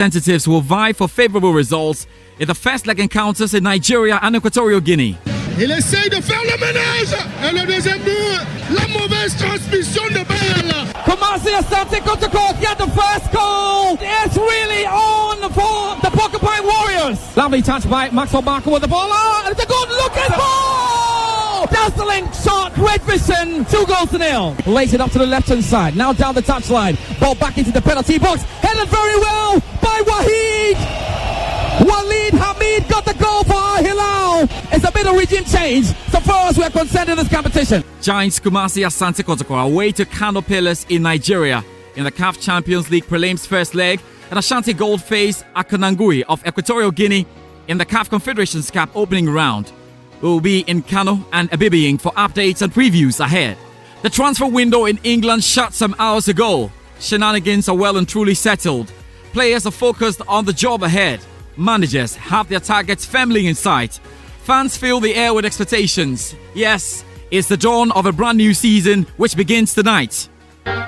Representatives will vie for favorable results in the first leg encounters in Nigeria and Equatorial Guinea. Il essaye de faire le ménage et le deuxième but, la mauvaise transmission de balle. Kumasi Asante got the goal, get the first goal. It's really on for the Porcupine Warriors. Lovely touch by Maxwell Barker with the ball. It's a good looking ball. Dazzling shot, great vision. 2-0. Lays it up to the left hand side. Now down the touchline. Ball back into the penalty box. Headed very well by Wahid. Walid Hamid got the goal for Al Hilal. It's a bit of regime change so far as we're concerned in this competition. Giants Kumasi Asante Kotoko away to Kano Pillars in Nigeria in the CAF Champions League prelims first leg, and Ashanti Gold face Akonangui of Equatorial Guinea in the CAF Confederations Cup opening round. We will be in Kano and Abibiing for updates and previews ahead. The transfer window in England shut some hours ago. Shenanigans are well and truly settled. Players are focused on the job ahead. Managers have their targets firmly in sight. Fans fill the air with expectations. Yes, it's the dawn of a brand new season which begins tonight.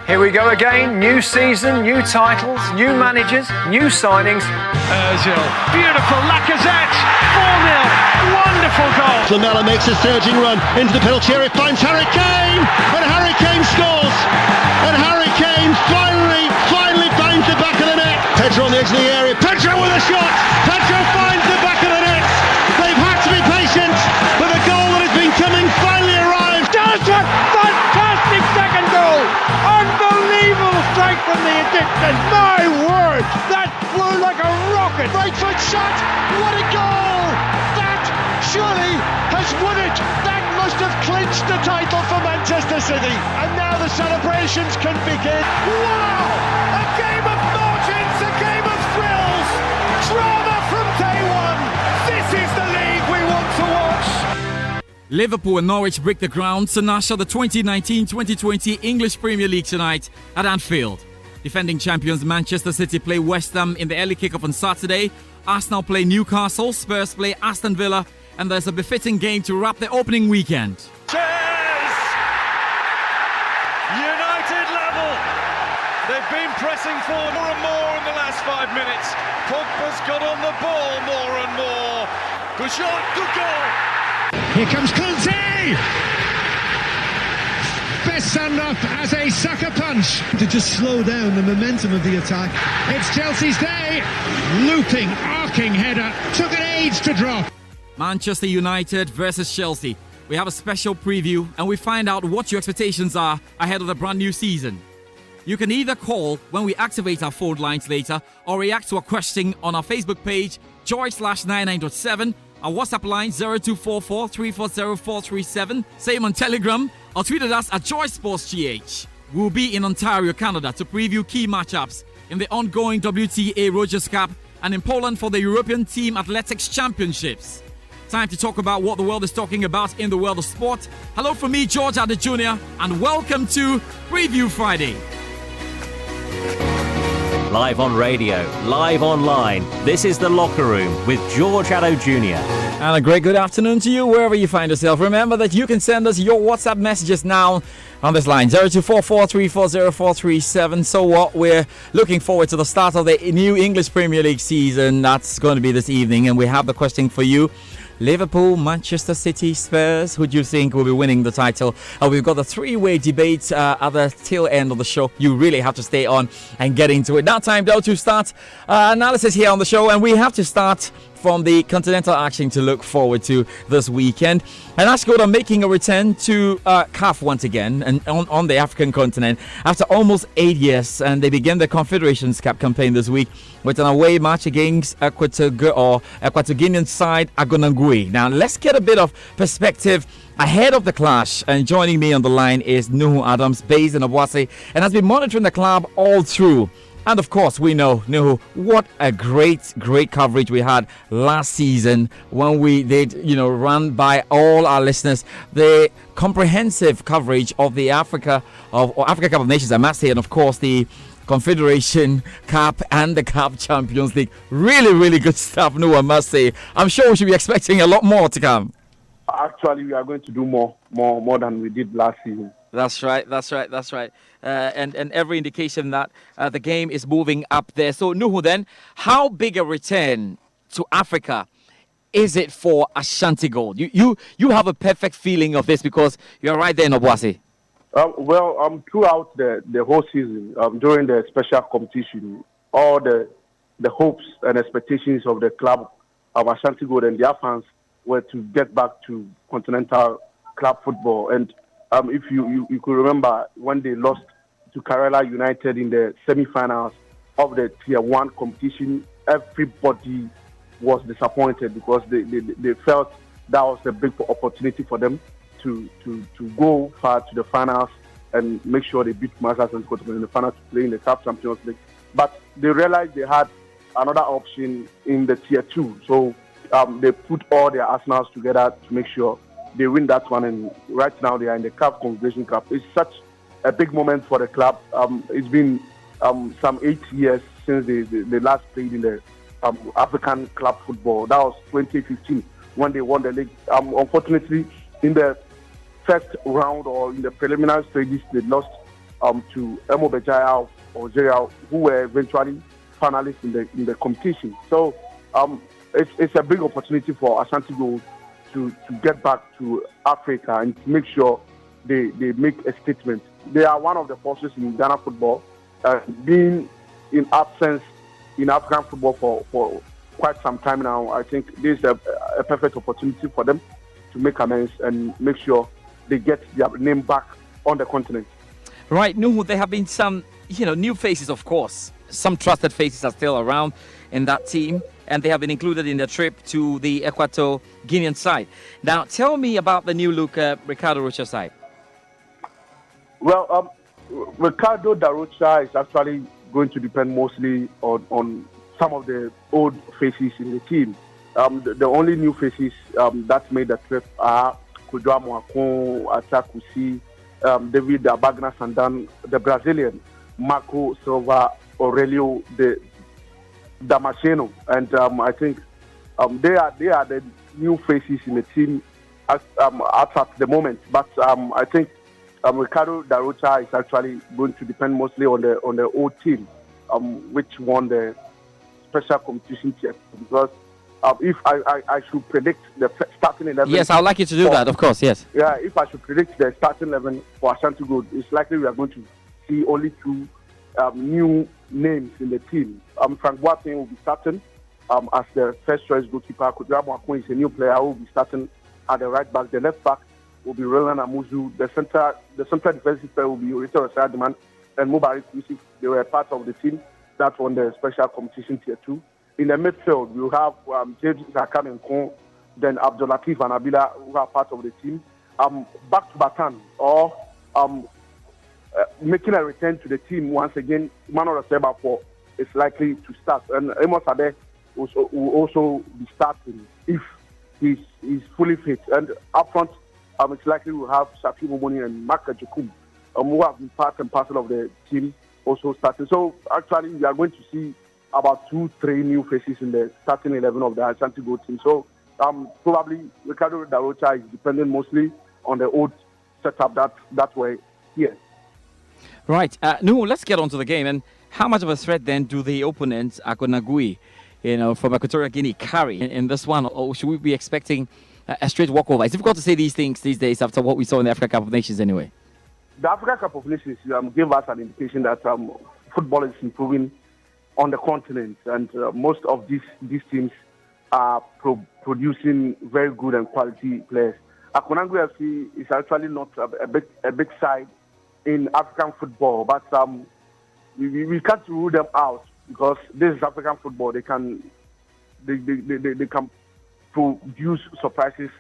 Here we go again. New season, new titles, new managers, new signings. Ozil, beautiful. Lacazette, 4-0. Wonderful goal. Lamella makes a surging run into the penalty area, finds Harry Kane, and Harry Kane scores. And Harry Kane finally finds the back of the net. Pedro on the edge of the area. Pedro with a shot. Pedro finds the back of the net. They've had to be patient, but the goal that has been coming finally arrived. Does a fantastic second goal. Unbelievable strike from the Egyptian. My word, that flew like a rocket. Right foot shot. What a goal! That surely has won it. That must have clinched the title for Manchester City. And now the celebrations can begin. Wow! A game of margins, a game of thrills. Drama from day one. This is the league we want to watch. Liverpool and Norwich break the ground to usher the 2019-2020 English Premier League tonight at Anfield. Defending champions Manchester City play West Ham in the early kickoff on Saturday. Arsenal play Newcastle, Spurs play Aston Villa, and there's a befitting game to wrap the opening weekend. Cheers! United level. They've been pressing forward more and more in the last 5 minutes. Pogba's got on the ball more and more. Good shot, good goal. Here comes Conte! Best send up as a sucker punch to just slow down the momentum of the attack. It's Chelsea's day. Looping, arcing header. Took an age to drop. Manchester United versus Chelsea. We have a special preview and we find out what your expectations are ahead of the brand new season. You can either call when we activate our phone lines later or react to a question on our Facebook page, joy/99.7, our WhatsApp line 0244 340 437, same on Telegram, or tweet at us at JoySportsGH. We'll be in Ontario, Canada to preview key matchups in the ongoing WTA Rogers Cup and in Poland for the European Team Athletics Championships. Time to talk about what the world is talking about in the world of sport. Hello from me, George Addo Jr., and welcome to Preview Friday. Live on radio, live online. This is The Locker Room with George Addo Jr. And a great good afternoon to you wherever you find yourself. Remember that you can send us your WhatsApp messages now on this line 0244 340 437. So what, we're looking forward to the start of the new English Premier League season. That's going to be this evening, and we have the question for you. Liverpool, Manchester City, Spurs, who do you think will be winning the title? We've got the three-way debate at the tail end of the show. You really have to stay on and get into it. Now time though to start analysis here on the show, and we have to start from the continental action to look forward to this weekend. And Ashgold are making a return to CAF once again and on the African continent after almost 8 years, and they begin the Confederations Cup campaign this week with an away match against Equatorial side Agonangui. Now let's get a bit of perspective ahead of the clash, and joining me on the line is Nuhu Adams, based in Obuasi, and has been monitoring the club all through. And of course, we know, Nuhu, what a great coverage we had last season when we did, run by all our listeners the comprehensive coverage of the Africa Cup of Nations, I must say, and of course the Confederation Cup and the Cup Champions League. Really good stuff, Nuhu, I must say. I'm sure we should be expecting a lot more to come. Actually, we are going to do more than we did last season. That's right. and every indication that the game is moving up there. So, Nuhu, then, how big a return to Africa is it for Ashanti Gold? You have a perfect feeling of this because you're right there in Obuasi. Throughout the whole season, during the special competition, all the hopes and expectations of the club of Ashanti Gold and their fans were to get back to continental club football. And if you could remember when they lost to Kerala United in the semi-finals of the Tier 1 competition, everybody was disappointed because they felt that was a big opportunity for them to go far to the finals and make sure they beat Masters and Scotland in the finals to play in the CAF Champions League. But they realized they had another option in the Tier 2. So they put all their arsenals together to make sure they win that one. And right now they are in the CAF Confederation Cup. It's such a big moment for the club. It's been some 8 years since they last played in the African club football. That was 2015 when they won the league. Unfortunately, in the first round or in the preliminary stages, they lost to Emo Bejaya of Algeria, who were eventually finalists in the competition. So it's a big opportunity for Ashanti Gold to get back to Africa and to make sure they make a statement. They are one of the forces in Ghana football, being in absence in African football for quite some time now. I think this is a perfect opportunity for them to make amends and make sure they get their name back on the continent. Right, Nuhu, there have been some, new faces, of course. Some trusted faces are still around in that team, and they have been included in the trip to the Equatorial Guinean side. Now, tell me about the new look Ricardo Rocha side. Well, Ricardo da Rocha is actually going to depend mostly on some of the old faces in the team. The only new faces that made the trip are Kudwa Mwakon, Atakusi, David Abagna Sandan, the Brazilian, Marco Silva, Aurelio de Damasceno, and I think they are the new faces in the team at the moment. But I think Ricardo da Rocha is actually going to depend mostly on the old team, which won the special competition tier. Because if I should predict the starting 11... Yes, I would like you to do that, of course, yes. Yeah, if I should predict the starting 11 for Ashanti Gold, it's likely we are going to see only two new names in the team. Frank Boateng will be starting as the first choice goalkeeper. Kudwa Mwakon is a new player who will be starting at the right back. The left back will be Roland Amuzu. The central defensive player will be Richard Osadiman and Mubarak Yusuf. They were part of the team that won the special competition tier 2. In the midfield, we have James Zakam and Kon, then Abdul Latif and Abila, who are part of the team. Back to Batan, or making a return to the team once again, Manuel Sebafor is likely to start. And Amos Ade will also be starting if he's fully fit. And up front, it's likely we'll have Shafi Momoni and Maka Jukum, who have been part and parcel of the team, also starting. So actually, we are going to see about 2-3 new faces in the starting 11 of the Ashanti Gold team. So probably Ricardo da Rocha is dependent mostly on the old setup that way here. Right. Let's get on to the game. And how much of a threat then do the opponents, Akonagui, from Equatorial Guinea, carry in this one? Or should we be expecting a straight walkover? It's difficult to say these things these days after what we saw in the Africa Cup of Nations anyway. The Africa Cup of Nations gave us an indication that football is improving on the continent, and most of these teams are producing very good and quality players. Akonagui FC is actually not a big side in African football, but we can't rule them out because this is African football. They can produce surprises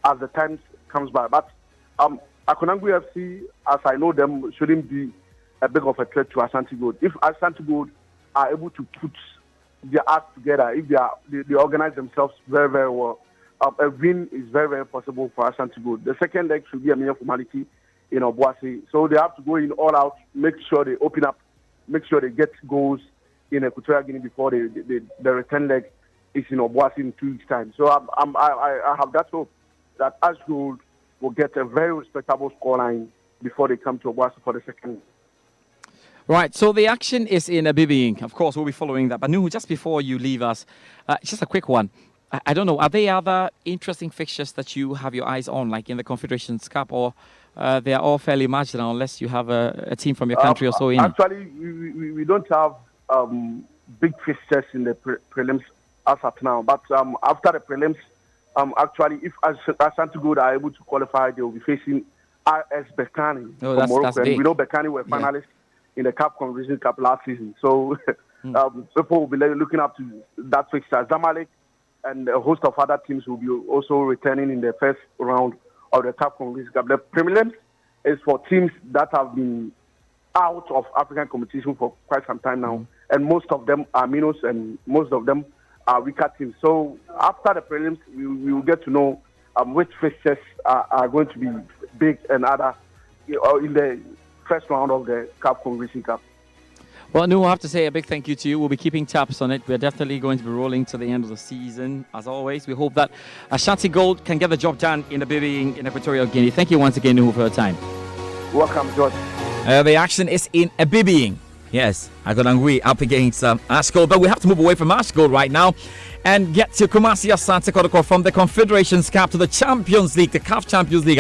as the times comes by. But Akonagui FC, as I know them, shouldn't be a big of a threat to Ashanti Gold. If Ashanti Gold are able to put their act together, if they organize themselves very, very well, a win is very, very possible for Ashanti Gold. The second leg should be a mere formality in Obuasi. So they have to go in all out, make sure they open up, make sure they get goals in Equatorial Guinea before the return leg is in Obuasi in 2 weeks' time. So I have that hope that Ash Gold will get a very respectable scoreline before they come to Obuasi for the second Right, so the action is in Abibiing. Of course, we'll be following that. But Nuhu, just before you leave us, just a quick one. I don't know, are there other interesting fixtures that you have your eyes on, like in the Confederations Cup, or they are all fairly marginal unless you have a team from your country or so in it? Actually, we don't have big fixtures in the prelims as of now. But after the prelims, actually, if Ashanti Gold are able to qualify, they will be facing RS Berkane from Morocco. That's and big. we know Berkane were finalists in the Cup Confederation Cup last season. So people will be looking up to that fixture. Zamalek and a host of other teams will be also returning in the first round of the Cup Confederation Cup. The prelims is for teams that have been out of African competition for quite some time now. And most of them are minnows and most of them are weaker teams. So after the prelims, we will get to know which fixtures are going to be big and other in the first round of the Cup Confederation Cup. Well, no, I have to say a big thank you to you. We'll be keeping tabs on it. We're definitely going to be rolling to the end of the season. As always, we hope that Ashanti Gold can get the job done in Abibiing in Equatorial Guinea. Thank you once again, Nuhu, for your time. Welcome, George. The action is in Abibiing. Yes, Agodangui up against Ash Gold. But we have to move away from Ash Gold right now and get to Kumasi Asante Kotoko from the Confederations Cup to the Champions League, the CAF Champions League,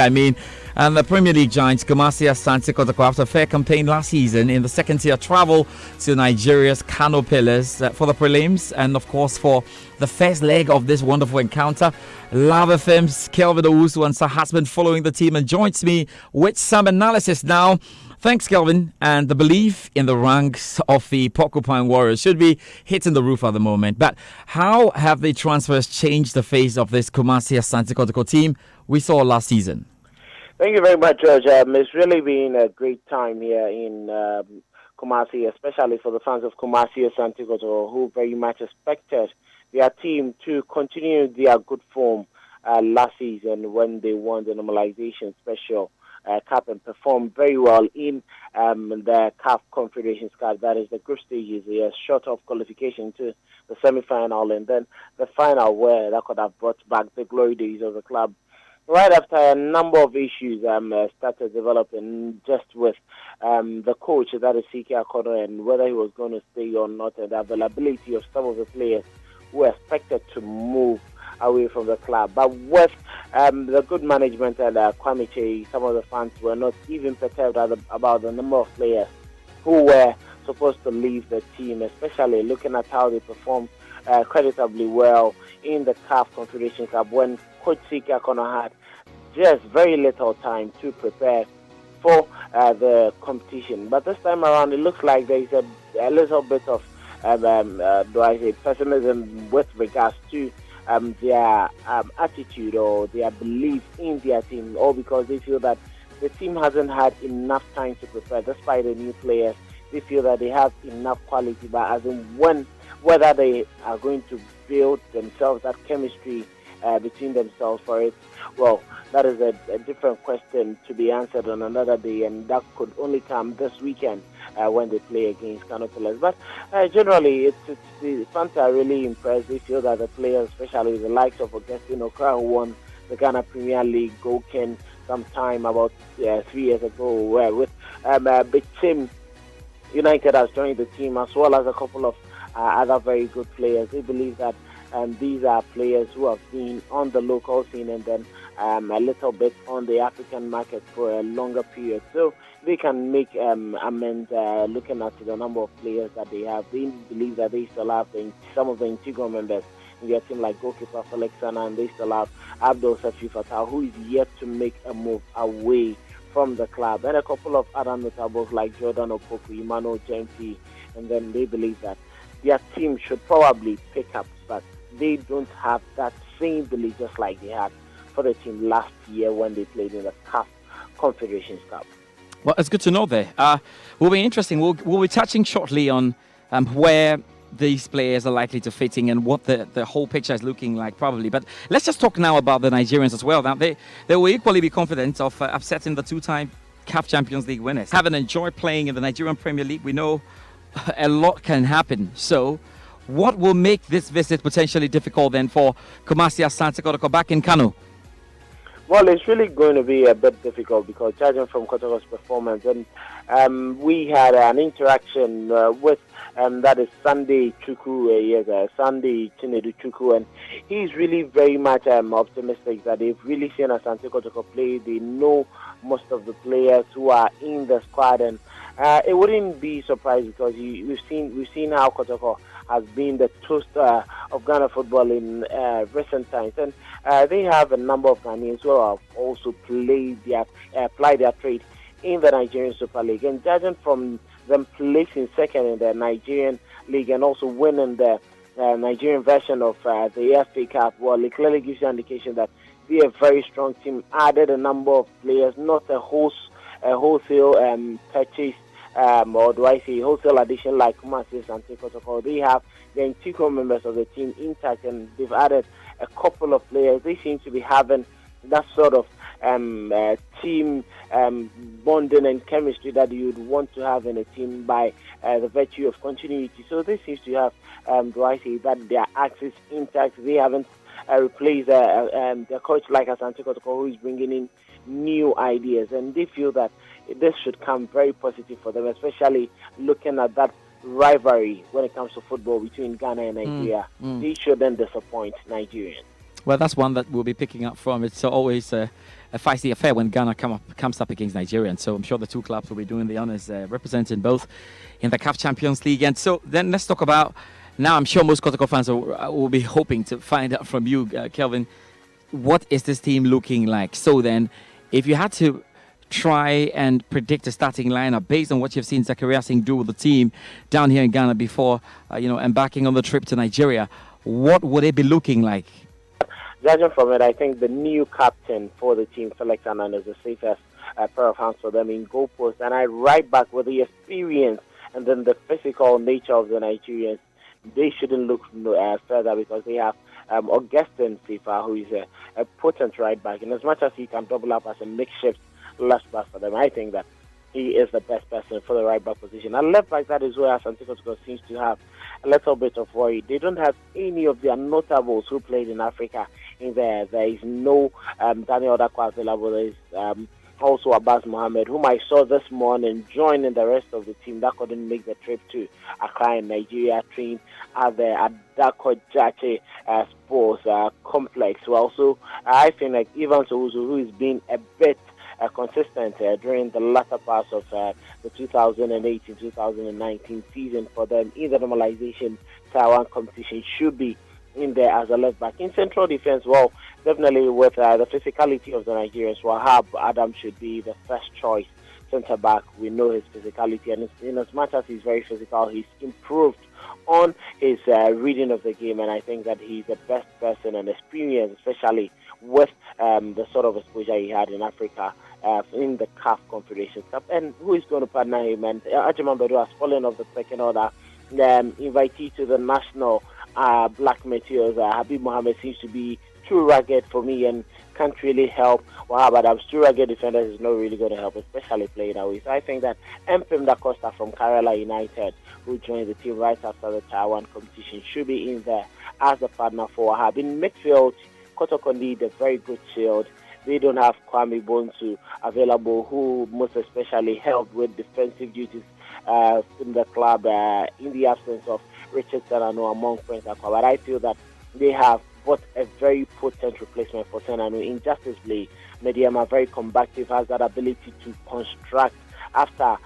and the Premier League giants Kumasi Asante Kotoko, after a fair campaign last season in the second tier, travel to Nigeria's Kano Pillars for the prelims and, of course, for the first leg of this wonderful encounter. Love FM's Kelvin Owusu has been following the team and joins me with some analysis now. Thanks, Kelvin. And the belief in the ranks of the Porcupine Warriors should be hitting the roof at the moment. But how have the transfers changed the face of this Kumasi Asante Kotoko team we saw last season? Thank you very much, George. It's really been a great time here in Kumasi, especially for the fans of Kumasi Asante Kotoko, who very much expected their team to continue their good form last season when they won the normalization special Cup and performed very well in the CAF Confederations Cup. That is the group stages, short of qualification to the semi-final and then the final, where that could have brought back the glory days of the club. Right after a number of issues started developing just with the coach, that is Siki Akono, and whether he was going to stay or not, and the availability of some of the players who were expected to move away from the club. But with the good management and Kwame, some of the fans were not even perturbed about the number of players who were supposed to leave the team, especially looking at how they performed creditably well in the CAF Confederation Cup when Coach Siki Akono had just very little time to prepare for the competition. But this time around, it looks like there is a little bit of pessimism with regards to their attitude or their belief in their team, all because they feel that the team hasn't had enough time to prepare. Despite the new players, they feel that they have enough quality, but as in whether they are going to build themselves that chemistry between themselves for it, well, that is a different question to be answered on another day, and that could only come this weekend when they play against Kano Pillars. But generally, the fans are really impressed. They feel that the players, especially the likes of Augustine Okra, who won the Ghana Premier League Goalken sometime about 3 years ago, where with Big Tim United has joined the team, as well as a couple of other very good players. They believe that these are players who have been on the local scene and then a little bit on the African market for a longer period. So they can make amends looking at the number of players that they have. They believe that they still have some of the integral members in their team, like goalkeeper Felix Sana, and they still have Abdul Safi Fatah, who is yet to make a move away from the club, and a couple of other notables like Jordan Opoku, Emmanuel Jempi, and then they believe that their team should probably pick up, but they don't have that same belief just like they had for the team last year when they played in the CAF Confederations Cup. Well, it's good to know there. Will be interesting. We'll be touching shortly on where these players are likely to fit in and what the whole picture is looking like probably. But let's just talk now about the Nigerians as well. Now, they will equally be confident of upsetting the two-time CAF Champions League winners. Having enjoyed playing in the Nigerian Premier League, we know a lot can happen. So what will make this visit potentially difficult then for Kumasi Asante Kotoko back in Kano? Well, it's really going to be a bit difficult because judging from Kotoko's performance, and we had an interaction with that is Sunday Chukwu, Sunday Chinedu Chukwu, and he's really very much optimistic that they've really seen Asante Kotoko play. They know most of the players who are in the squad, and it wouldn't be surprised because we've seen how Kotoko has been the toast of Ghana football in recent times, and they have a number of Ghanaians who have also applied their trade in the Nigerian Super League, and judging from them placing second in the Nigerian League and also winning the Nigerian version of the FA Cup, well, it clearly gives you an indication that they're a very strong team. Added a number of players, not a wholesale purchase, or do I say wholesale addition like Kumasi and Tekotoko. They have the integral members of the team intact, and they've added a couple of players. They seem to be having that sort of team bonding and chemistry that you'd want to have in a team by the virtue of continuity. So this seems to have, do I say, that their axis intact. They haven't replaced their coach like Asante Kotoko, who is bringing in new ideas, and they feel that this should come very positive for them, especially looking at that rivalry when it comes to football between Ghana and Nigeria. They shouldn't disappoint Nigerians. Well, that's one that we'll be picking up from. It's always a feisty affair when Ghana comes up against Nigeria. And so I'm sure the two clubs will be doing the honors, representing both in the CAF Champions League. And so then let's talk about, now I'm sure most Kotoko fans will be hoping to find out from you, Kelvin, what is this team looking like? So then, if you had to try and predict a starting lineup based on what you've seen Zakaria Singh do with the team down here in Ghana before, embarking on the trip to Nigeria, what would it be looking like? Judging from it, I think the new captain for the team, Felix Anand, is the safest pair of hands for them in goal post. And I right back with the experience and then the physical nature of the Nigerians. They shouldn't look further because they have Augustine Fifa, who is a potent right back. And as much as he can double up as a makeshift left back for them, I think that he is the best person for the right back position. And left back, that is where Asante Kotoko seems to have a little bit of worry. They don't have any of their notables who played in Africa in there. There is no Daniel Dakwa available. There is also Abbas Mohammed, whom I saw this morning joining the rest of the team that couldn't make the trip to Accra in Nigeria, trained at the Adako Jache Sports Complex. Well, so I think like Ivan Souzu, who has been a bit consistent during the latter parts of the 2018-2019 season for them in the normalization Taiwan competition, should be in there as a left back. In central defense, well, definitely with the physicality of the Nigerians, Wahab Adam should be the first choice centre back. We know his physicality, and in as much as he's very physical, he's improved on his reading of the game, and I think that he's the best person and experience, especially with the sort of exposure he had in Africa in the CAF Confederation Cup. And who is going to partner him? And Ajiman Bedu has fallen off the second order. Invitee to the national Black Meteors, Habib Mohammed seems to be too rugged for me and can't really help Wahab Adams. Too rugged defenders is not really going to help, especially playing away. So I think that Mpim Da Costa from Kerala United, who joined the team right after the Taiwan competition, should be in there as the partner for Wahab. In midfield, Kotoko need a very good shield. They don't have Kwame Bonsu available, who most especially helped with defensive duties in the club in the absence of Richard Senano among Prince Aqua. But I feel that they have bought a very potent replacement for Senano in Justice League. Mediama, very combative, has that ability to construct after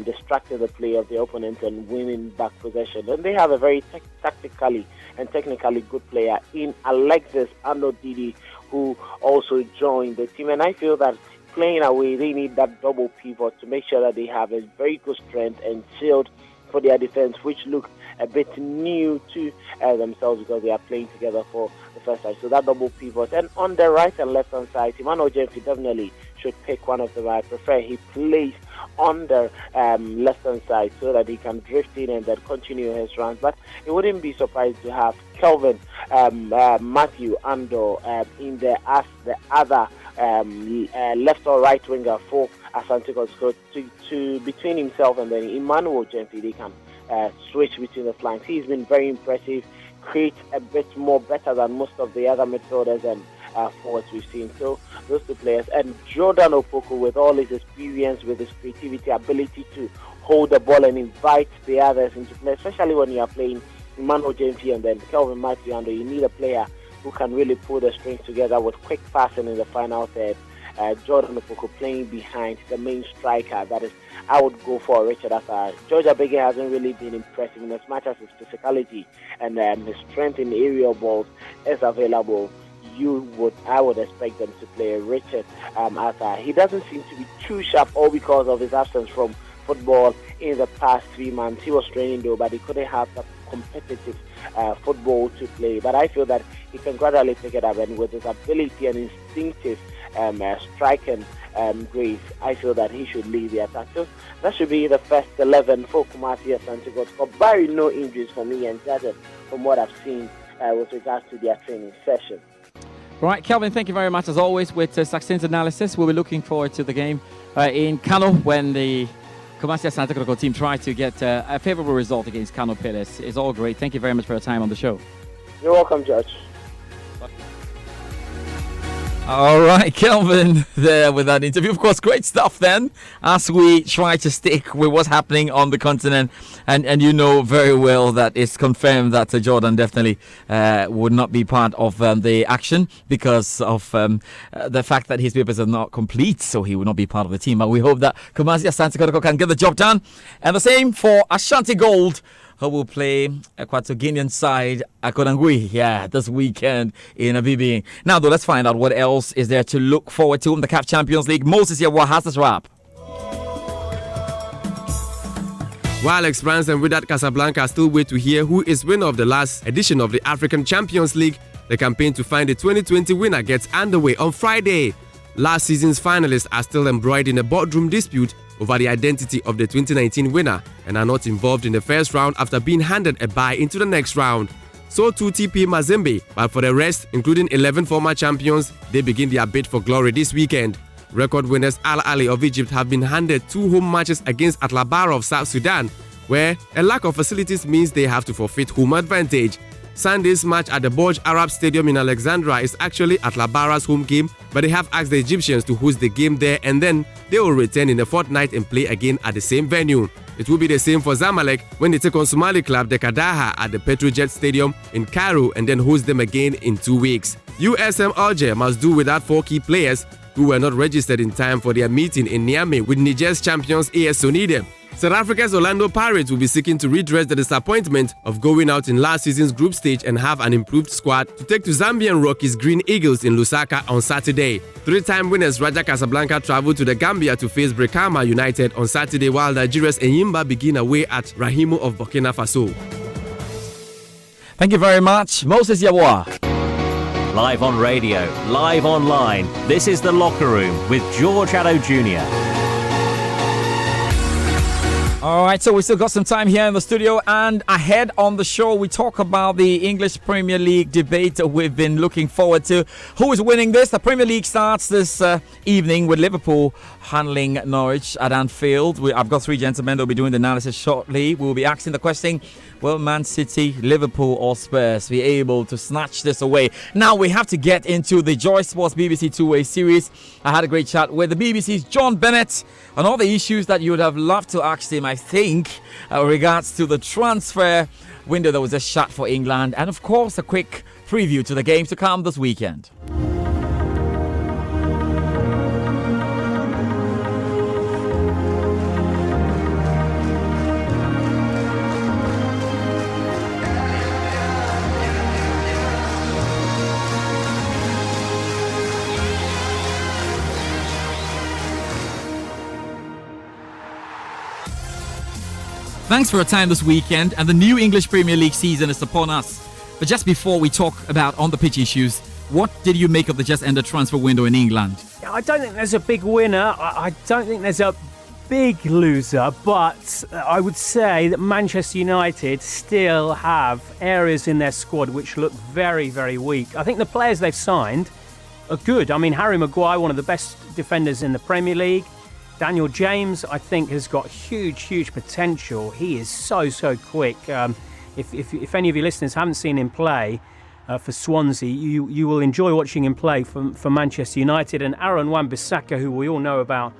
distracting the play of the opponent and winning back possession. And they have a very tactically and technically good player in Alexis Anodidi, who also joined the team. And I feel that playing away, they need that double pivot to make sure that they have a very good strength and shield for their defense, which look a bit new to themselves because they are playing together for the first time. So that double pivot. And on the right and left hand side, Emmanuel Jemfi definitely should pick one of them. I prefer he plays on the left hand side so that he can drift in and then continue his runs. But it wouldn't be surprised to have Kelvin Matthew Ando in there as the other left or right winger for Asante Kotoko to between himself and then Emmanuel Jemfi. They can switch between the flanks. He's been very impressive, creates a bit more better than most of the other midfielders, and forwards we've seen. So those two players, and Jordan Opoku, with all his experience, with his creativity, ability to hold the ball and invite the others into play, especially when you are playing Emmanuel James and then Kelvin Matthew, you need a player who can really pull the strings together with quick passing in the final third. Jordan Opoku playing behind the main striker. That is, I would go for Richard Asa. George Abege hasn't really been impressive in as much as his physicality and his strength in aerial balls is available. I would expect them to play Richard Asa. He doesn't seem to be too sharp, all because of his absence from football in the past 3 months. He was training though, but he couldn't have the competitive football to play. But I feel that he can gradually pick it up, and with his ability and instinctive striking grace, I feel that he should lead the attack. So that should be the first 11 for Kumasi Asante Kotoko. Barring no injuries for me and judging from what I've seen with regards to their training session. Right, Kelvin, thank you very much as always with succinct analysis. We'll be looking forward to the game in Kano when the Kumasi Asante Kotoko team try to get a favourable result against Kano Pillars. It's all great. Thank you very much for your time on the show. You're welcome, George. All right, Kelvin there with that interview. Of course, great stuff then as we try to stick with what's happening on the continent. And you know very well that it's confirmed that Jordan definitely would not be part of the action because of the fact that his papers are not complete. So he would not be part of the team. But we hope that Kumasi Asante Kotoko can get the job done. And the same for Ashanti Gold, who will play Equatorial Guinean side Akonangui, this weekend in Abibi. Now, though, let's find out what else is there to look forward to in the CAF Champions League. Moses Yawwa has this wrap. While Alex France and Wydad Casablanca still wait to hear who is winner of the last edition of the African Champions League, the campaign to find the 2020 winner gets underway on Friday. Last season's finalists are still embroiled in a boardroom dispute over the identity of the 2019 winner and are not involved in the first round after being handed a bye into the next round. So too TP Mazembe, but for the rest, including 11 former champions, they begin their bid for glory this weekend. Record winners Al Ahly of Egypt have been handed 2 home matches against Atlabara of South Sudan, where a lack of facilities means they have to forfeit home advantage. Sunday's match at the Burj Arab Stadium in Alexandria is actually Atlabara's home game, but they have asked the Egyptians to host the game there and then they will return in a fortnight and play again at the same venue. It will be the same for Zamalek when they take on Somali club the Kadaha at the Petrojet Stadium in Cairo and then host them again in 2 weeks. USM Alger must do without 4 key players who were not registered in time for their meeting in Niamey with Niger's champions AS Sonidem. South Africa's Orlando Pirates will be seeking to redress the disappointment of going out in last season's group stage and have an improved squad to take to Zambian Rockies Green Eagles in Lusaka on Saturday. 3-time winners Raja Casablanca travel to the Gambia to face Brikama United on Saturday, while Nigeria's Enyimba begin away at Rahimu of Burkina Faso. Thank you very much, Moses Yawwa. Live on radio, live online, this is The Locker Room with George Addo Jr. All right, so we still got some time here in the studio, and ahead on the show, we talk about the English Premier League debate we've been looking forward to. Who is winning this? The Premier League starts this evening with Liverpool handling Norwich at Anfield. I've got 3 gentlemen that will be doing the analysis shortly. We'll be asking the question, will Man City, Liverpool or Spurs be able to snatch this away? Now we have to get into the Joy Sports BBC two-way series. I had a great chat with the BBC's John Bennett on all the issues that you would have loved to ask him, I think, regards to the transfer window that was just shut for England, and of course a quick preview to the games to come this weekend. Thanks for your time this weekend, and the new English Premier League season is upon us. But just before we talk about on-the-pitch issues, what did you make of the just-ended transfer window in England? I don't think there's a big winner. I don't think there's a big loser, but I would say that Manchester United still have areas in their squad which look very, very weak. I think the players they've signed are good. I mean, Harry Maguire, one of the best defenders in the Premier League. Daniel James, I think, has got huge potential. He is so quick. If any of your listeners haven't seen him play, for Swansea. You will enjoy watching him play for Manchester United. And Aaron Wan-Bissaka, who we all know about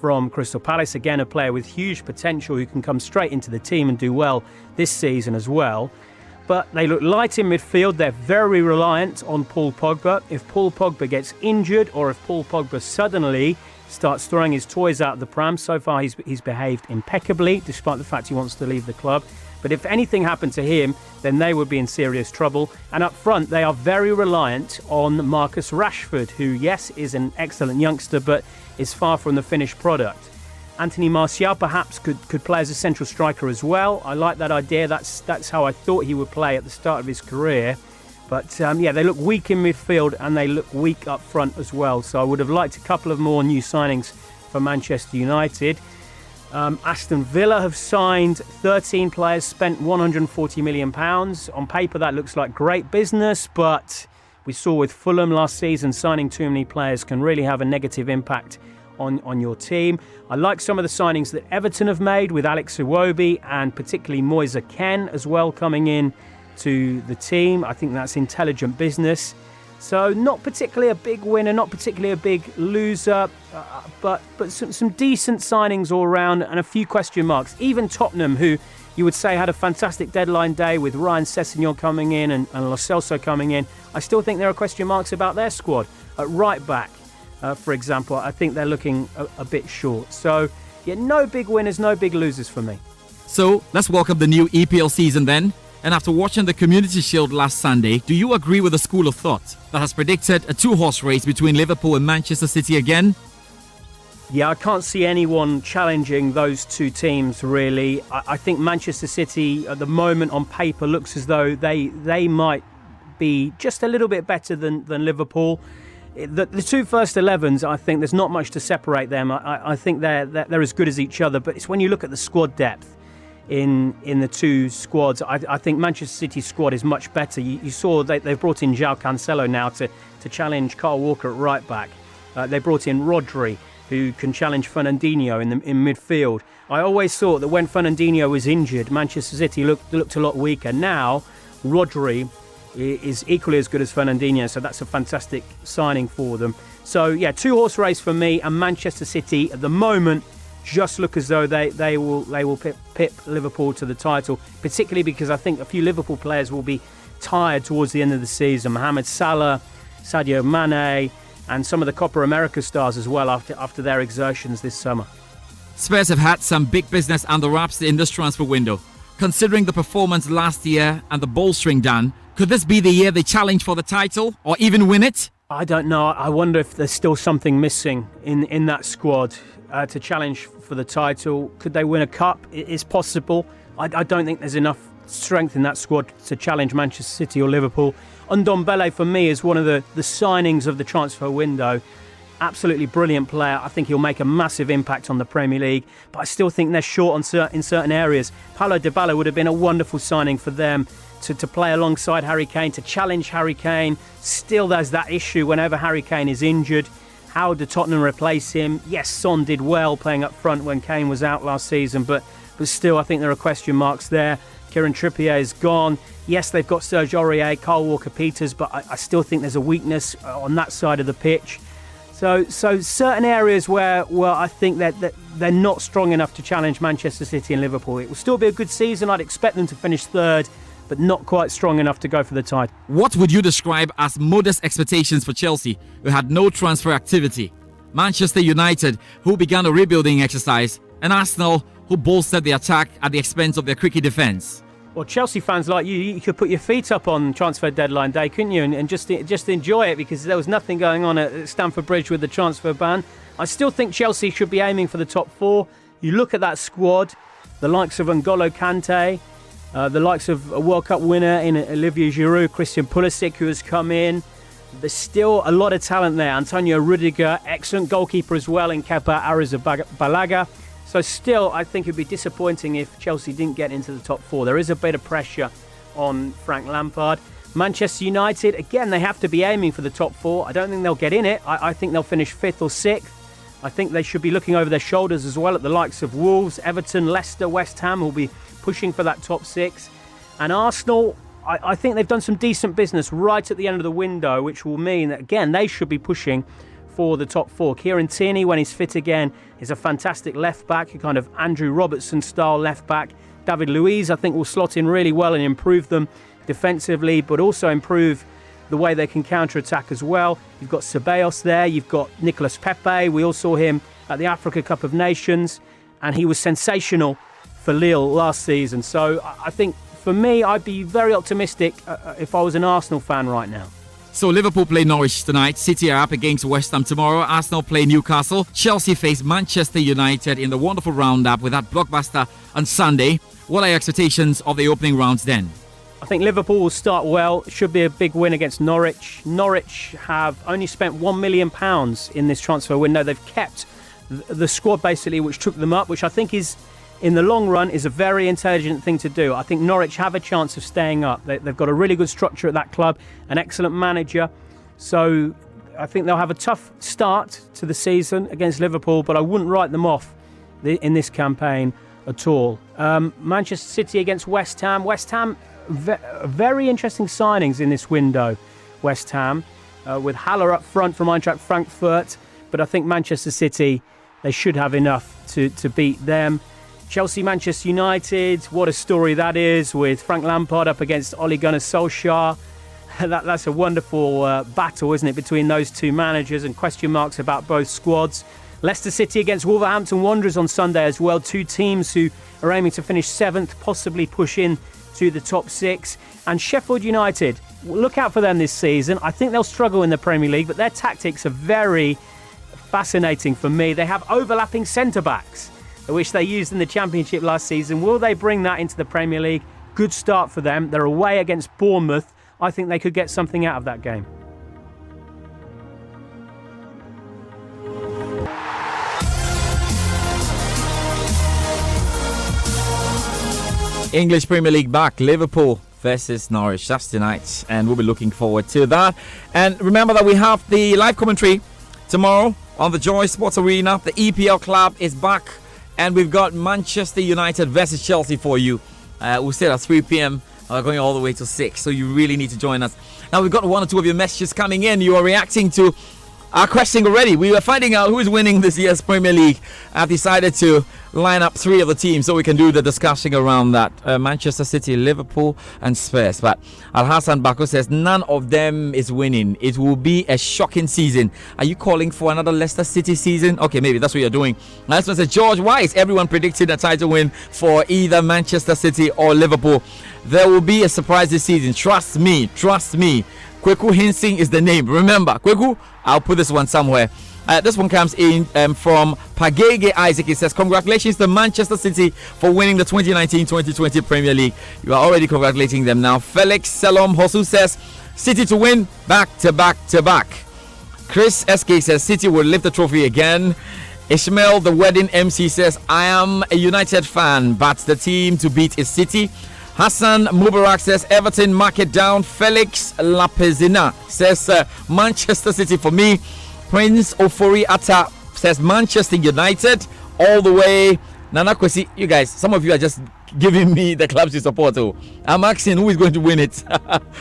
from Crystal Palace, again a player with huge potential who can come straight into the team and do well this season as well. But they look light in midfield. They're very reliant on Paul Pogba. If Paul Pogba gets injured, or if Paul Pogba suddenly starts throwing his toys out of the pram, so far he's behaved impeccably, despite the fact he wants to leave the club. But if anything happened to him, then they would be in serious trouble. And up front, they are very reliant on Marcus Rashford, who, yes, is an excellent youngster, but is far from the finished product. Anthony Martial perhaps could play as a central striker as well. I like that idea. That's how I thought he would play at the start of his career. But they look weak in midfield and they look weak up front as well. So I would have liked a couple of more new signings for Manchester United. Aston Villa have signed 13 players, spent £140 million. On paper, that looks like great business, but we saw with Fulham last season, signing too many players can really have a negative impact on your team. I like some of the signings that Everton have made with Alex Iwobi and particularly Moise Kean as well coming in to the team. I think that's intelligent business. So not particularly a big winner, not particularly a big loser, but some decent signings all around and a few question marks. Even Tottenham, who you would say had a fantastic deadline day with Ryan Sessegnon coming in and Lo Celso coming in, I still think there are question marks about their squad. At right back, for example, I think they're looking a bit short. So, yeah, no big winners, no big losers for me. So, let's welcome the new EPL season then. And after watching the Community Shield last Sunday, do you agree with the school of thought that has predicted a two-horse race between Liverpool and Manchester City again? Yeah, I can't see anyone challenging those two teams, really. I think Manchester City, at the moment, on paper, looks as though they might be just a little bit better than Liverpool. The two first 11s, I think there's not much to separate them. I think they're as good as each other, but it's when you look at the squad depth in the two squads, I think Manchester City's squad is much better. You saw they've brought in João Cancelo now to challenge Kyle Walker at right back. They brought in Rodri, who can challenge Fernandinho in midfield. I always thought that when Fernandinho was injured, Manchester City looked a lot weaker. Now, Rodri is equally as good as Fernandinho, so that's a fantastic signing for them. So, yeah, two-horse race for me, and Manchester City, at the moment, just look as though they will pip Liverpool to the title, particularly because I think a few Liverpool players will be tired towards the end of the season. Mohamed Salah, Sadio Mane, and some of the Copa America stars as well after their exertions this summer. Spurs have had some big business on the wraps in this transfer window. Considering the performance last year and the bolstering done, could this be the year they challenge for the title or even win it? I don't know. I wonder if there's still something missing in that squad to challenge for the title. Could they win a cup? It's possible. I don't think there's enough strength in that squad to challenge Manchester City or Liverpool. Ndombele, for me, is one of the signings of the transfer window. Absolutely brilliant player. I think he'll make a massive impact on the Premier League, but I still think they're short in certain areas. Paulo Dybala would have been a wonderful signing for them to play alongside Harry Kane, to challenge Harry Kane. Still, there's that issue whenever Harry Kane is injured. How do Tottenham replace him? Yes, Son did well playing up front when Kane was out last season, but still, I think there are question marks there. Kieran Trippier is gone. Yes, they've got Serge Aurier, Kyle Walker-Peters, but I still think there's a weakness on that side of the pitch. So certain areas where I think that they're not strong enough to challenge Manchester City and Liverpool. It will still be a good season. I'd expect them to finish third, but not quite strong enough to go for the title. What would you describe as modest expectations for Chelsea, who had no transfer activity? Manchester United, who began a rebuilding exercise, and Arsenal, who bolstered the attack at the expense of their creaky defence. Well, Chelsea fans like you could put your feet up on transfer deadline day, couldn't you, and just enjoy it, because there was nothing going on at Stamford Bridge with the transfer ban. I still think Chelsea should be aiming for the top four. You look at that squad, the likes of N'Golo Kante, the likes of a World Cup winner in Olivier Giroud, Christian Pulisic, who has come in. There's still a lot of talent there. Antonio Rudiger, excellent goalkeeper as well in Kepa Arrizabalaga. So still, I think it would be disappointing if Chelsea didn't get into the top four. There is a bit of pressure on Frank Lampard. Manchester United, again, they have to be aiming for the top four. I don't think they'll get in it. I think they'll finish 5th or 6th. I think they should be looking over their shoulders as well at the likes of Wolves, Everton, Leicester, West Ham will be pushing for that top 6. And Arsenal, I think they've done some decent business right at the end of the window, which will mean that, again, they should be pushing for the top four. Kieran Tierney, when he's fit again, is a fantastic left-back, a kind of Andrew Robertson-style left-back. David Luiz, I think, will slot in really well and improve them defensively, but also improve the way they can counter-attack as well. You've got Ceballos there, you've got Nicolas Pepe. We all saw him at the Africa Cup of Nations, and he was sensational for Lille last season. So I think, for me, I'd be very optimistic if I was an Arsenal fan right now. So Liverpool play Norwich tonight, City are up against West Ham tomorrow, Arsenal play Newcastle, Chelsea face Manchester United in the wonderful round-up with that blockbuster on Sunday. What are your expectations of the opening rounds then? I think Liverpool will start well. It should be a big win against Norwich. Norwich have only spent £1 million in this transfer window. They've kept the squad basically which took them up, which I think is, in the long run, is a very intelligent thing to do. I think Norwich have a chance of staying up. They've got a really good structure at that club, an excellent manager. So I think they'll have a tough start to the season against Liverpool, but I wouldn't write them off in this campaign at all. Manchester City against West Ham. West Ham, very interesting signings in this window, West Ham, with Haller up front from Eintracht Frankfurt. But I think Manchester City, they should have enough to beat them. Chelsea, Manchester United, what a story that is, with Frank Lampard up against Ole Gunnar Solskjaer. That's a wonderful battle, isn't it, between those two managers, and question marks about both squads. Leicester City against Wolverhampton Wanderers on Sunday as well. Two teams who are aiming to finish 7th, possibly push in to the top 6. And Sheffield United, look out for them this season. I think they'll struggle in the Premier League, but their tactics are very fascinating for me. They have overlapping centre-backs, which they used in the Championship last season. Will they bring that into the Premier League? Good start for them. They're away against Bournemouth. I think they could get something out of that game. English Premier League back, Liverpool versus Norwich. That's tonight, and we'll be looking forward to that. And remember that we have the live commentary tomorrow on the Joy Sports Arena. The EPL club is back, and we've got Manchester United versus Chelsea for you. We'll start at 3 p.m. Going all the way to 6, so you really need to join us. Now, we've got one or two of your messages coming in. You are reacting to our question already. We were finding out who is winning this year's Premier League. I've decided to line up 3 of the teams so we can do the discussion around that. Manchester City, Liverpool and Spurs. But Al-Hassan Bako says none of them is winning. It will be a shocking season. Are you calling for another Leicester City season? Okay, maybe that's what you're doing. Last one says, George, why is everyone predicting a title win for either Manchester City or Liverpool? There will be a surprise this season. Trust me. Kweku Hinsing is the name. Remember, Kweku, I'll put this one somewhere. This one comes in from Pagege Isaac. He says, congratulations to Manchester City for winning the 2019-2020 Premier League. You are already congratulating them now. Felix Salom Hosu says, City to win back to back. Chris SK says, City will lift the trophy again. Ishmael, the wedding MC, says, I am a United fan, but the team to beat is City. Hassan Mubarak says Everton, mark it down. Felix Lapezina says Manchester City for me. Prince Ofori Atta says Manchester United all the way. Nana Kwesi, you guys, some of you are just giving me the clubs you support. I'm asking who is going to win it.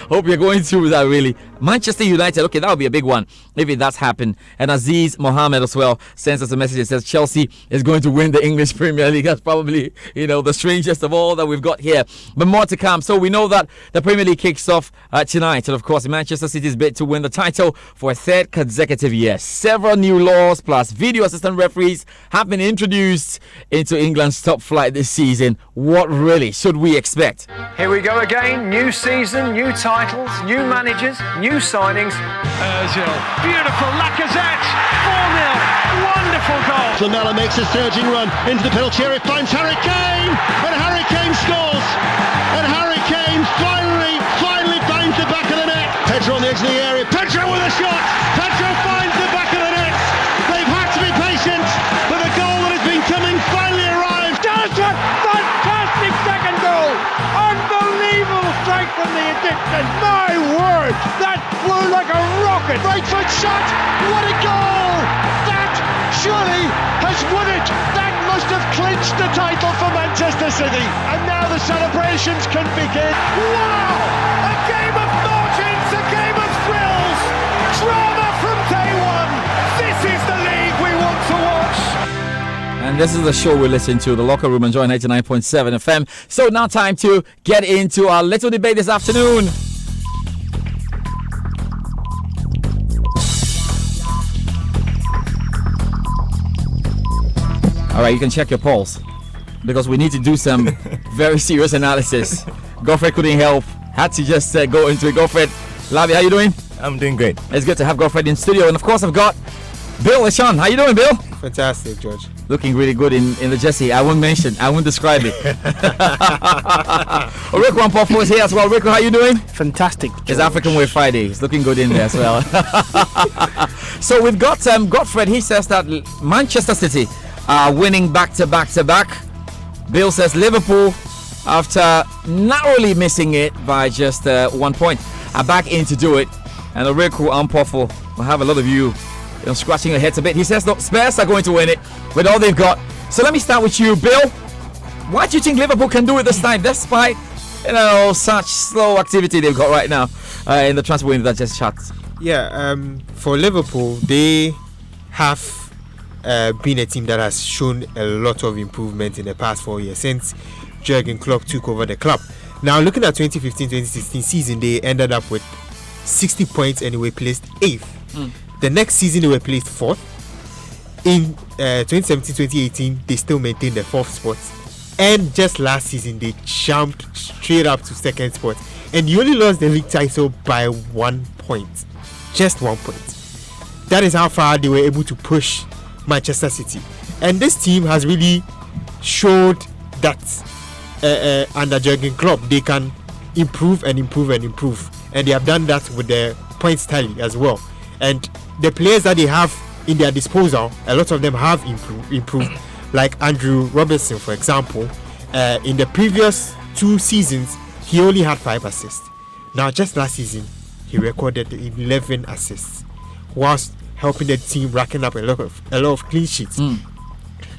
Hope you're going through that, really. Manchester United, okay, that would be a big one if it does happen. And Aziz Mohammed as well sends us a message that says Chelsea is going to win the English Premier League. That's probably, the strangest of all that we've got here. But more to come. So we know that the Premier League kicks off tonight. And of course, Manchester City's bid to win the title for a 3rd consecutive year. Several new laws plus video assistant referees have been introduced into England's top flight this season. What really should we expect? Here we go again. New season, new titles, new managers, new signings. Ozil, beautiful, Lacazette, 4-0, wonderful goal. Lamella makes a surging run into the penalty area, finds Harry Kane, and Harry Kane scores. And Harry Kane finally finds the back of the net. Pedro on the edge of the area, Pedro with a shot. Pedro finds the back of the net. They've had to be patient, but the goal that has been coming finally arrived. Fantastic second goal! Unbelievable strike from the Egyptian! My word! That flew like a rocket! Right foot shot! What a goal! That surely has won it. That must have clinched the title for Manchester City. And now the celebrations can begin. Wow! A game of margins, a game of thrills, drama from day one. This is the league we want to watch. And this is the show we listen to, the Locker Room, enjoy 99.7 FM. So now time to get into our little debate this afternoon. All right, you can check your pulse because we need to do some very serious analysis. Godfred couldn't help, had to just go into it. Godfred, Lavi, how you doing? I'm doing great. It's good to have Godfred in studio, and of course I've got Bill Eshon. How you doing, Bill? Fantastic, George. Looking really good in the jersey. I won't describe it. Rick Wampofo is here as well. Rick, how you doing? Fantastic, George. It's African Way Friday. It's looking good in there as well. So we've got Godfred. He says that Manchester City are winning back to back. Bill says Liverpool, after narrowly missing it by just 1 point, are back in to do it. And the Rick Wampofo will have a lot of you scratching your heads a bit. He says no, Spurs are going to win it with all they've got. So let me start with you, Bill. Why do you think Liverpool can do it this time, despite such slow activity they've got right now in the transfer window that just shut? Yeah, for Liverpool, they have been a team that has shown a lot of improvement in the past 4 years since Jurgen Klopp took over the club. Now, looking at 2015-2016 season, they ended up with 60 points and they were placed 8th. The next season they were placed 4th. In 2017-2018 they still maintained the 4th spot, and just last season they jumped straight up to 2nd spot, and you only lost the league title by 1 point, just 1 point. That is how far they were able to push Manchester City, and this team has really showed that under Jurgen Klopp they can improve, and they have done that with the points tally as well. And the players that they have in their disposal, a lot of them have improved. Like Andrew Robertson, for example, in the previous 2 seasons, he only had 5 assists. Now, just last season, he recorded 11 assists, whilst helping the team racking up a lot of clean sheets.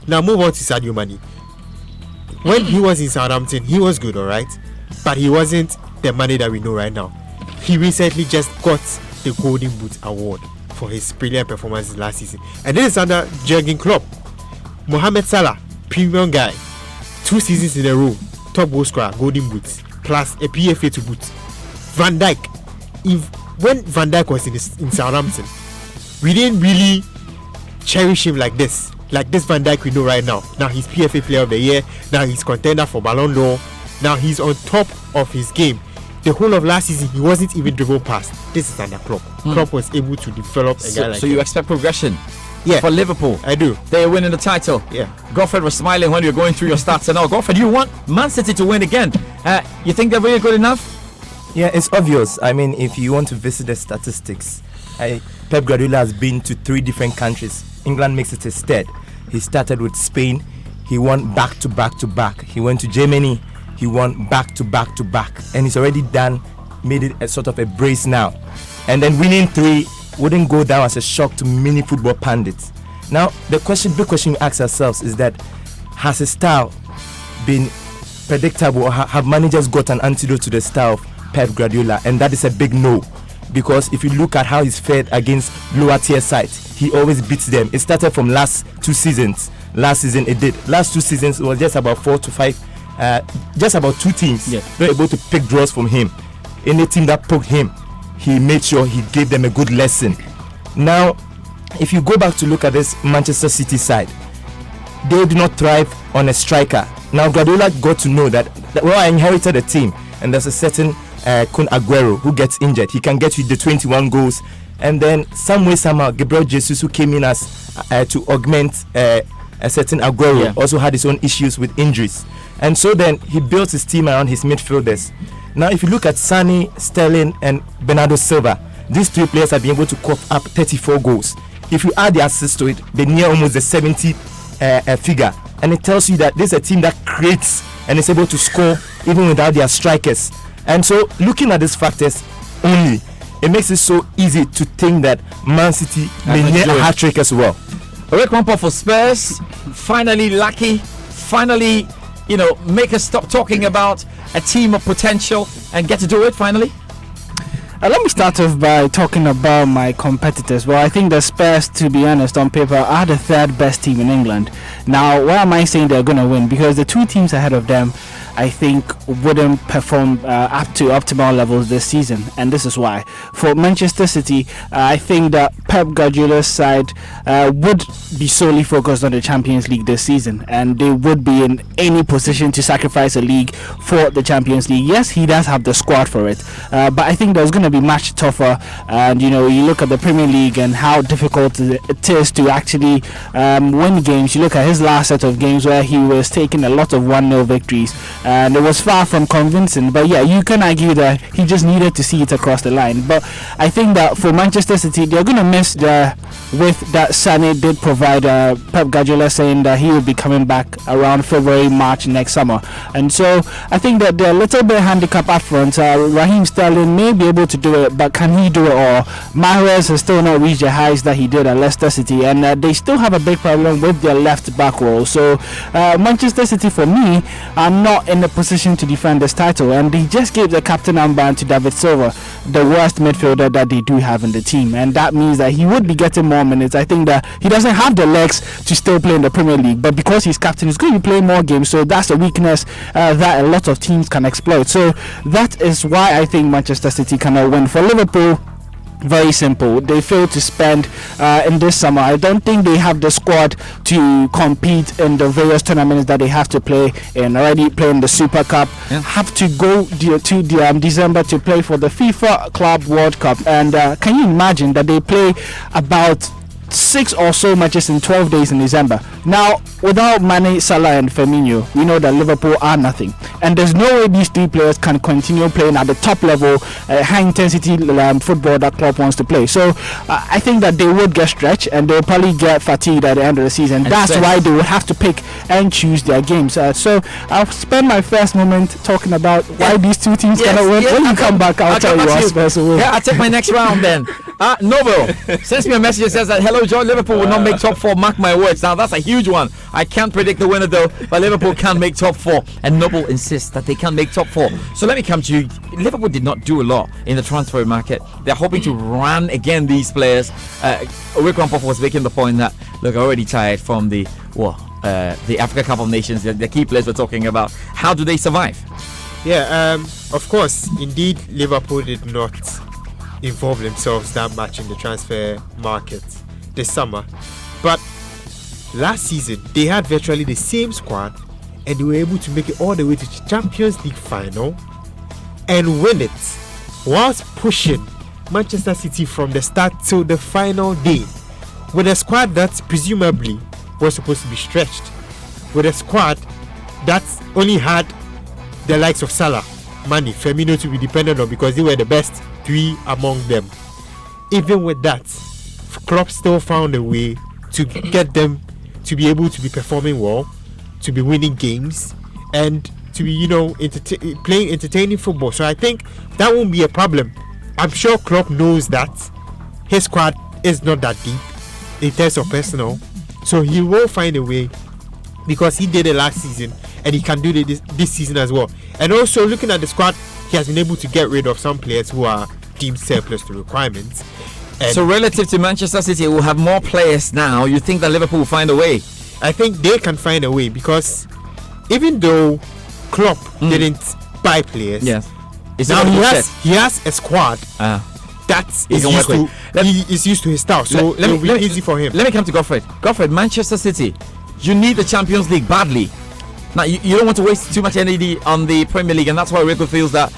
Now, move on to Sadio Mane. When he was in Southampton, he was good, all right, but he wasn't the Mane that we know right now. He recently just got the Golden Boot award for his brilliant performances last season, and this is under Jurgen Klopp. Mohamed Salah, premium guy, 2 seasons in a row, top goal scorer, Golden Boot, plus a PFA to boot. Van Dijk, when Van Dijk was in Southampton, we didn't really cherish him like this Van Dijk we know right now. Now he's PFA Player of the Year. Now he's contender for Ballon d'Or. Now he's on top of his game. The whole of last season, he wasn't even driven past. This is under Klopp. Klopp was able to develop a guy like So you expect progression? Yeah. For Liverpool? I do. They're winning the title? Yeah. Godfred was smiling when you were going through your stats and all. Godfred, you want Man City to win again. You think they're really good enough? Yeah, it's obvious. I mean, if you want to visit the statistics, Pep Guardiola has been to 3 different countries. England makes it his third. He started with Spain. He won back to back to back. He went to Germany. He won back to back to back, and he's already made it a sort of a brace now. And then winning 3 wouldn't go down as a shock to many football pundits. Now, the big question we ask ourselves is that, has his style been predictable, or have managers got an antidote to the style of Pep Guardiola? And that is a big no, because if you look at how he's fared against lower tier sides, he always beats them. It started from last 2 seasons. Last season it did. Last 2 seasons it was just about 4 to 5. Just about 2 teams were able to pick draws from him. Any team that poked him, he made sure he gave them a good lesson. Now, if you go back to look at this Manchester City side, they do not thrive on a striker. Now, Guardiola got to know that I inherited a team, and there's a certain Kun Aguero who gets injured. He can get you the 21 goals, and then somehow Gabriel Jesus, who came in as to augment a certain Aguero, also had his own issues with injuries. And so then he built his team around his midfielders. Now, if you look at Sane, Sterling, and Bernardo Silva, these 3 players have been able to cough up 34 goals. If you add the assists to it, they near almost the 70 figure. And it tells you that this is a team that creates and is able to score even without their strikers. And so, looking at these factors only, it makes it so easy to think that Man City may need a hat-trick as well. Rick Rumper for Spurs, finally lucky, finally, make us stop talking about a team of potential and get to do it finally. Let me start off by talking about my competitors. Well, I think the Spurs, to be honest, on paper, are the third best team in England. Now, why am I saying they're going to win? Because the two teams ahead of them, I think, wouldn't perform up to optimal levels this season, and this is why. For Manchester City, I think that Pep Guardiola's side would be solely focused on the Champions League this season, and they would be in any position to sacrifice a league for the Champions League. Yes, he does have the squad for it, but I think there's going to be much tougher. And you look at the Premier League and how difficult it is to actually win games. You look at his last set of games where he was taking a lot of 1-0 victories, and it was far from convincing. But yeah, you can argue that he just needed to see it across the line. But I think that for Manchester City, they're going to miss the with that Sané did provide Pep Guardiola saying that he will be coming back around February, March next summer. And so I think that they're a little bit handicapped up front. Raheem Sterling may be able to do it, but can he do it all? Mahrez has still not reached the highs that he did at Leicester City, and they still have a big problem with their left back role. So Manchester City, for me, are not in the position to defend this title, and they just gave the captain armband to David Silva, the worst midfielder that they do have in the team, and that means that he would be getting more minutes. I think that he doesn't have the legs to still play in the Premier League, but because he's captain, he's going to be playing more games, so that's a weakness that a lot of teams can exploit. So that is why I think Manchester City cannot win. For Liverpool, very simple. They failed to spend in this summer. I don't think they have the squad to compete in the various tournaments that they have to play in. Already playing the Super Cup, have to go to December to play for the FIFA Club World Cup. And can you imagine that they play about 6 or so matches in 12 days in December? Now, without Mane, Salah and Firmino, we know that Liverpool are nothing, and there's no way these three players can continue playing at the top level, high intensity football that Klopp wants to play. So I think that they would get stretched, and they'll probably get fatigued at the end of the season. And that's why they will have to pick and choose their games. So I'll spend my first moment talking about why these two teams cannot win. When you come back, I'll tell you what's supposed to win. Yeah, I'll take my next round then. Noble sends me a message that says that, hello John, Liverpool will not make top 4, mark my words. Now that's a huge one. I can't predict the winner though, but Liverpool can make top 4, and Noble insists that they can make top 4. So let me come to you. Liverpool did not do a lot in the transfer market. They're hoping to run again these players. Rick Rumpoff was making the point that, look, already tired from the Africa Cup of Nations, the key players we're talking about. How do they survive? Yeah, of course, indeed, Liverpool did not involve themselves that much in the transfer market this summer, but last season they had virtually the same squad, and they were able to make it all the way to the Champions League final and win it, whilst pushing Manchester City from the start till the final day, with a squad that presumably was supposed to be stretched, with a squad that only had the likes of Salah, Mane, Firmino to be dependent on, because they were the best 3 among them. Even with that, Klopp still found a way to get them to be able to be performing well, to be winning games, and to be, playing entertaining football. So I think that won't be a problem. I'm sure Klopp knows that his squad is not that deep in terms of personnel, so he will find a way, because he did it last season and he can do it this season as well. And also, looking at the squad, he has been able to get rid of some players who are deemed surplus to requirements. And so relative to Manchester City, who have more players now, you think that Liverpool will find a way? I think they can find a way, because even though Klopp didn't buy players, now he has a squad that is used to his style, so it will be easy for him. Let me come to Godfred. Godfred, Manchester City, you need the Champions League badly. Now, you don't want to waste too much energy on the Premier League, and that's why Rico feels that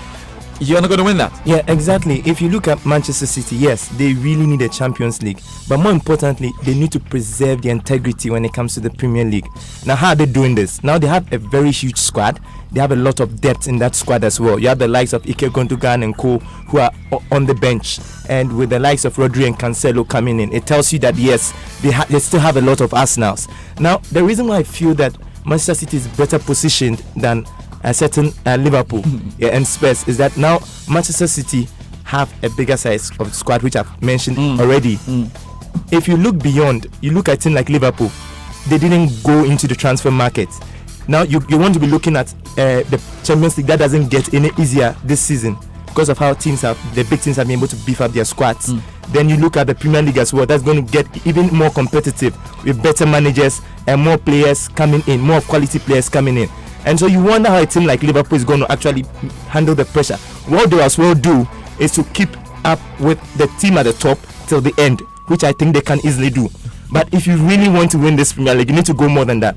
you're not going to win that. Yeah, exactly. If you look at Manchester City, yes, they really need a Champions League. But more importantly, they need to preserve the integrity when it comes to the Premier League. Now, how are they doing this? Now, they have a very huge squad. They have a lot of depth in that squad as well. You have the likes of Ike Gundogan and co, who are on the bench. And with the likes of Rodri and Cancelo coming in, it tells you that, yes, they still have a lot of arsenals. Now, the reason why I feel that Manchester City is better positioned than a certain Liverpool and Spurs is that now Manchester City have a bigger size of squad, which I've mentioned already. if you look beyond, you look at a team like Liverpool, they didn't go into the transfer market. Now you want to be looking at the Champions League. That doesn't get any easier this season because of how the big teams have been able to beef up their squads. Then you look at the Premier League as well. That's going to get even more competitive with better managers and more players coming in, more quality players coming in. And so you wonder how a team like Liverpool is going to actually handle the pressure. What they as well do is to keep up with the team at the top till the end, which I think they can easily do. But if you really want to win this Premier League, you need to go more than that.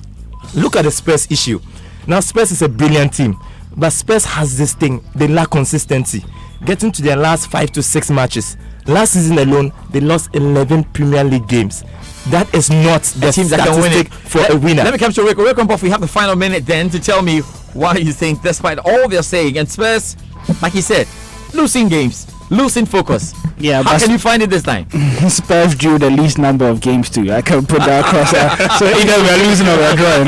Look at the Spurs issue. Now Spurs is a brilliant team, but Spurs has this thing, they lack consistency. Getting to their last 5 to 6 matches. Last season alone, they lost 11 Premier League games. That is not the team that can win it for a winner. Let me come to Rick. Rick, we have the final minute then to tell me why you think, despite all they're saying, and Spurs, like he said, losing games, losing focus. Yeah, how can you find it this time? Spurs drew the least number of games too. I can put that across. So either we're losing or we're drawing.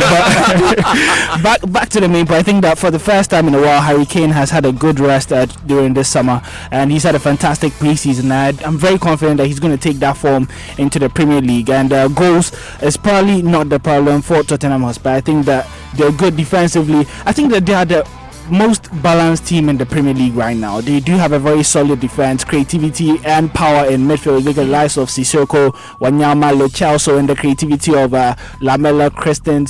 But back to the main point. I think that for the first time in a while, Harry Kane has had a good rest during this summer, and he's had a fantastic preseason. I'm very confident that he's going to take that form into the Premier League. And goals is probably not the problem for Tottenham Hotspur. I think that they're good defensively. I think that they are the most balanced team in the Premier League right now. They do have a very solid defense, creativity and power in midfield. Look at the likes of Sissoko, Wanyama, Lo Celso, and the creativity of Lamela, Christian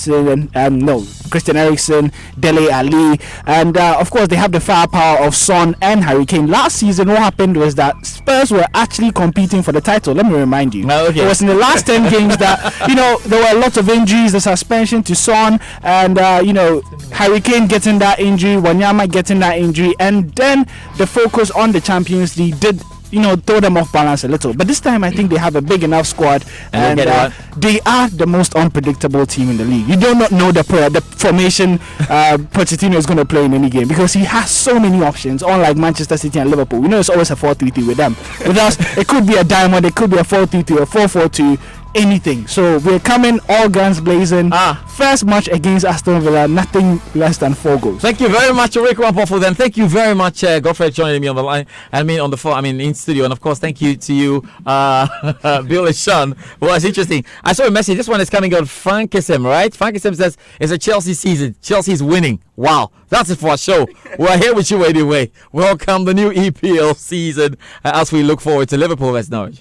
Eriksen, Dele Alli, and of course they have the firepower of Son and Harry Kane. Last season, what happened was that Spurs were actually competing for the title. Let me remind you. It was in the last 10 games that there were a lot of injuries, the suspension to Son, and Harry Kane getting that injury, Wanyama getting that injury, and then the focus on the Champions League did throw them off balance a little. But this time I think they have a big enough squad, and they are the most unpredictable team in the league. You do not know the formation Pochettino is going to play in any game, because he has so many options, unlike Manchester City and Liverpool. It's always a 4-3-3 with them. With us, it could be a diamond, it could be a 4-3-3 or 4-4-2, anything. So we're coming all guns blazing. First match against Aston Villa, nothing less than 4 goals. Thank you very much, Rick Wampofo. Then thank you very much, Godfrey, joining me on the line. On the phone. In studio, and of course, thank you to you, Bill and Sean. Well, it's interesting. I saw a message. This one is coming on Frankism, right? Frankism says it's a Chelsea season. Chelsea's winning. Wow, that's it for our show. We're here with you anyway. Welcome the new EPL season as we look forward to Liverpool vs Norwich.